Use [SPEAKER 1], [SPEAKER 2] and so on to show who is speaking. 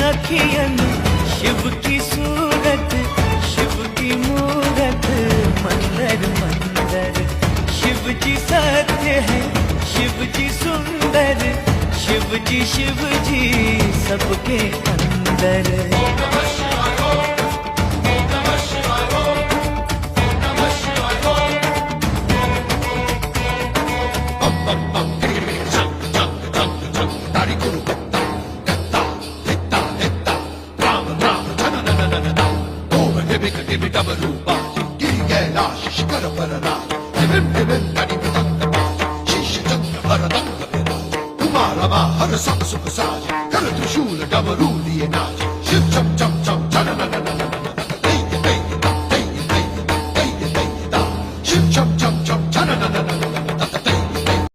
[SPEAKER 1] अखियन शिव की सूरत, शिव की मूरत, मंदिर मंदिर। शिव जी सत्य है, शिव जी सुंदर, शिव जी सबके अंदर।
[SPEAKER 2] Hara Sama Sukha Saj, Kara Trishula Damaruli and